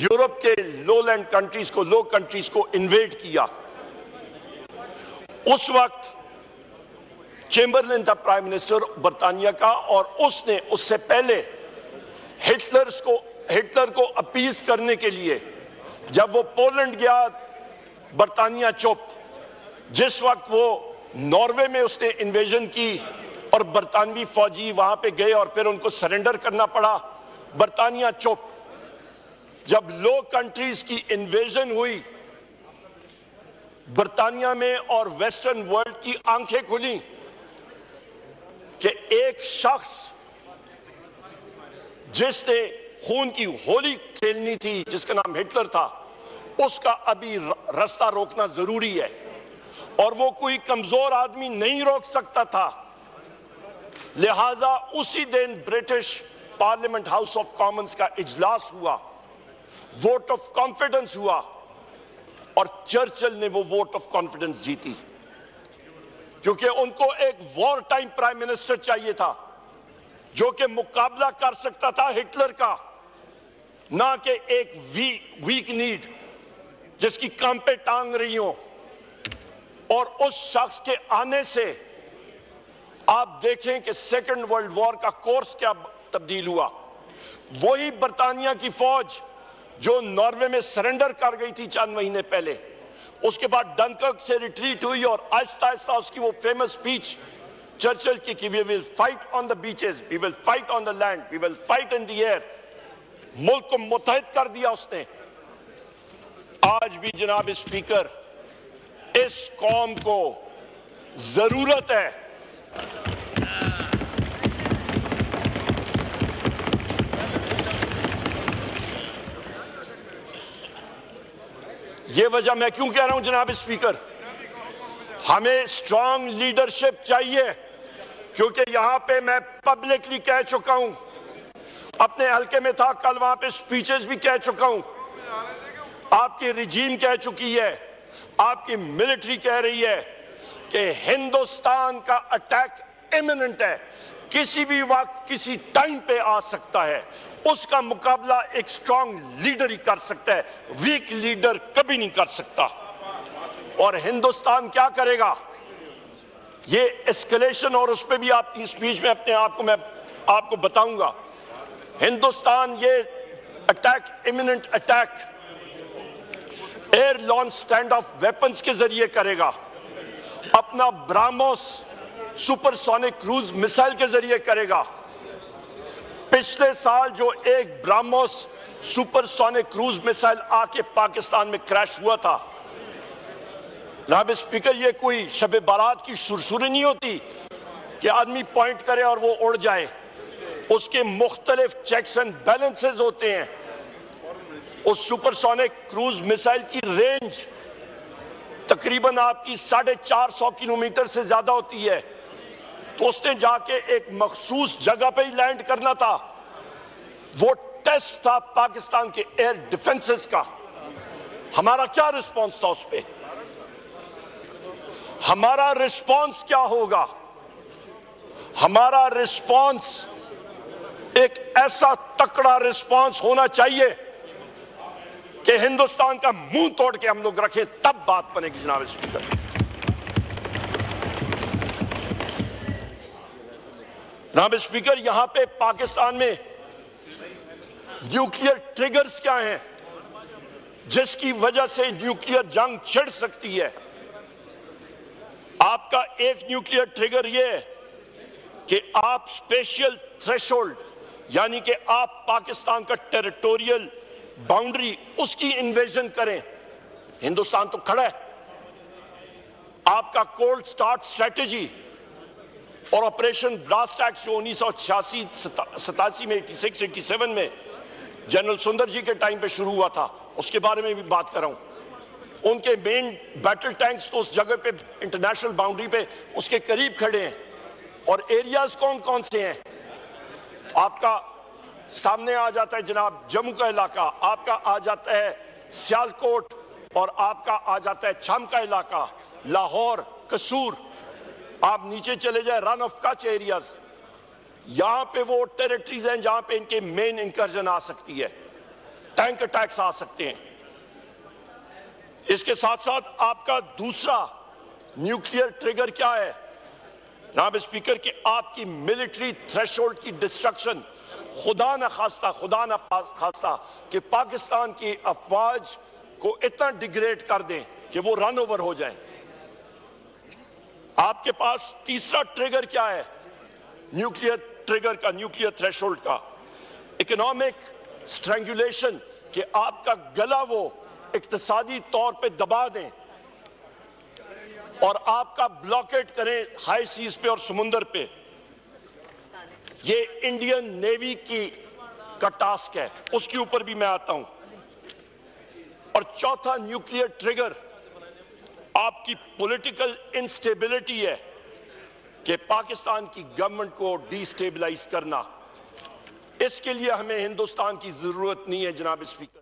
Europe के lowland countries को, लो countries को इन्वेड किया। उस वक्त चेम्बरलिन था प्राइम मिनिस्टर बर्तानिया का, और उसने उससे पहले हिटलर को अपीज करने के लिए जब वो पोलैंड गया, बर्तानिया चुप। जिस वक्त वो नॉर्वे में उसने इन्वेजन की और बरतानवी फौजी वहां पे गए और फिर उनको सरेंडर करना पड़ा, बर्तानिया चुप। जब लो कंट्रीज की इन्वेजन हुई बर्तानिया में और वेस्टर्न वर्ल्ड की आंखें खुली कि एक शख्स जिसने खून की होली खेलनी थी, जिसका नाम हिटलर था, उसका अभी रास्ता रोकना जरूरी है, और वो कोई कमजोर आदमी नहीं रोक सकता था। लिहाजा उसी दिन British parliament house of Commons का इजलास हुआ, वोट ऑफ कॉन्फिडेंस हुआ, और चर्चिल ने वो वोट ऑफ कॉन्फिडेंस जीती, क्योंकि उनको एक वॉर टाइम प्राइम मिनिस्टर चाहिए था जो कि मुकाबला कर सकता था हिटलर का, ना कि एक वीक नीड जिसकी काम पे टांग रही हो। और उस शख्स के आने से आप देखें कि सेकेंड वर्ल्ड वॉर का कोर्स क्या तब्दील हुआ। वही बर्तानिया की फौज जो नॉर्वे में सरेंडर कर गई थी चंद महीने पहले, उसके बाद डंकर्क से रिट्रीट हुई, और आहिस्ता आहिस्ता उसकी वो फेमस स्पीच चर्चिल की कि we will fight on the beaches, we will fight on the land, we will fight in the air, मुल्क को मुत्तहिद कर दिया उसने। आज भी जनाब स्पीकर, इस कौम को जरूरत है ये वजह मैं क्यों कह रहा हूं जनाब स्पीकर, हमें स्ट्रांग लीडरशिप चाहिए, क्योंकि यहां पे मैं पब्लिकली कह चुका हूं, अपने हल्के में था कल, वहां पे स्पीचेस भी कह चुका हूं, आपकी रिजीम कह चुकी है, आपकी मिलिट्री कह रही है कि हिंदुस्तान का अटैक इमिनेंट है, किसी भी वक्त किसी टाइम पे आ सकता है, उसका मुकाबला एक स्ट्रांग लीडर ही कर सकता है, वीक लीडर कभी नहीं कर सकता। और हिंदुस्तान क्या करेगा, ये एस्केलेशन, और उस पर भी आपकी स्पीच में अपने आप को मैं आपको बताऊंगा। हिंदुस्तान ये attack, imminent attack air launch stand off weapons के जरिए करेगा, अपना ब्राह्मोस सुपरसोनिक क्रूज मिसाइल के जरिए करेगा। पिछले साल जो एक ब्राह्मोस सुपरसोनिक क्रूज मिसाइल आके पाकिस्तान में क्रैश हुआ था, जनाब स्पीकर, ये कोई शब बारात की सुरसुरी नहीं होती कि आदमी पॉइंट करे और वो उड़ जाए, उसके मुख्तलिफ चेक्स एंड बैलेंसेस होते हैं। उस सुपरसोनिक क्रूज मिसाइल की रेंज तकरीबन आपकी 450 किलोमीटर से ज्यादा होती है, तो उसने जाके एक मखसूस जगह पे ही लैंड करना था। वो टेस्ट था पाकिस्तान के एयर डिफेंसेस का। हमारा क्या रिस्पांस था उस पे, हमारा रिस्पांस क्या होगा? हमारा रिस्पांस एक ऐसा तकड़ा रिस्पांस होना चाहिए कि हिंदुस्तान का मुंह तोड़ के हम लोग रखें, तब बात बनेगी जनाब स्पीकर। जनाब स्पीकर, यहां पे पाकिस्तान में न्यूक्लियर ट्रिगर्स क्या हैं जिसकी वजह से न्यूक्लियर जंग छिड़ सकती है? आपका एक न्यूक्लियर ट्रिगर यह है कि आप स्पेशल थ्रेशोल्ड, यानी कि आप पाकिस्तान का टेरिटोरियल बाउंड्री, उसकी इन्वेजन करें। हिंदुस्तान तो खड़ा है। आपका कोल्ड स्टार्ट स्ट्रेटेजी और ऑपरेशन ब्लास्ट एक्ट जो 1986-87 में 86-87 में जनरल सुंदर जी के टाइम पे शुरू हुआ था, उसके बारे में भी बात कर रहा हूं। उनके मेन बैटल टैंक्स तो उस जगह पे इंटरनेशनल बाउंड्री पे उसके करीब खड़े हैं। और एरियाज कौन कौन से हैं? आपका सामने आ जाता है जनाब जम्मू का इलाका, आपका आ जाता है सियालकोट, और आपका आ जाता है छाम का इलाका, लाहौर, कसूर। आप नीचे चले जाए रन ऑफ कच एरियाज, यहां पे वो टेरिटरीज हैं जहां पे इनके मेन इंकर्जन आ सकती है। टैंक अटैक्स आ सकते हैं। इसके साथ साथ आपका दूसरा न्यूक्लियर ट्रिगर क्या है जनाब स्पीकर, कि आपकी मिलिट्री थ्रेशोल्ड की डिस्ट्रक्शन, खुदा न खास्ता कि पाकिस्तान की अफवाज को इतना डिग्रेड कर दें कि वो रन ओवर हो जाए। आपके पास तीसरा ट्रिगर क्या है न्यूक्लियर ट्रिगर का, न्यूक्लियर थ्रेशोल्ड का, इकोनॉमिक स्ट्रैंगुलेशन, कि आपका गला वो इक्तिसादी तौर पे दबा दें और आपका ब्लॉकेट करें हाई सीज पे और समुंदर पे। ये इंडियन नेवी का टास्क है, उसके ऊपर भी मैं आता हूं। और चौथा न्यूक्लियर ट्रिगर आपकी पॉलिटिकल इंस्टेबिलिटी है कि पाकिस्तान की गवर्नमेंट को डिस्टेबलाइज करना। इसके लिए हमें हिंदुस्तान की जरूरत नहीं है जनाब स्पीकर।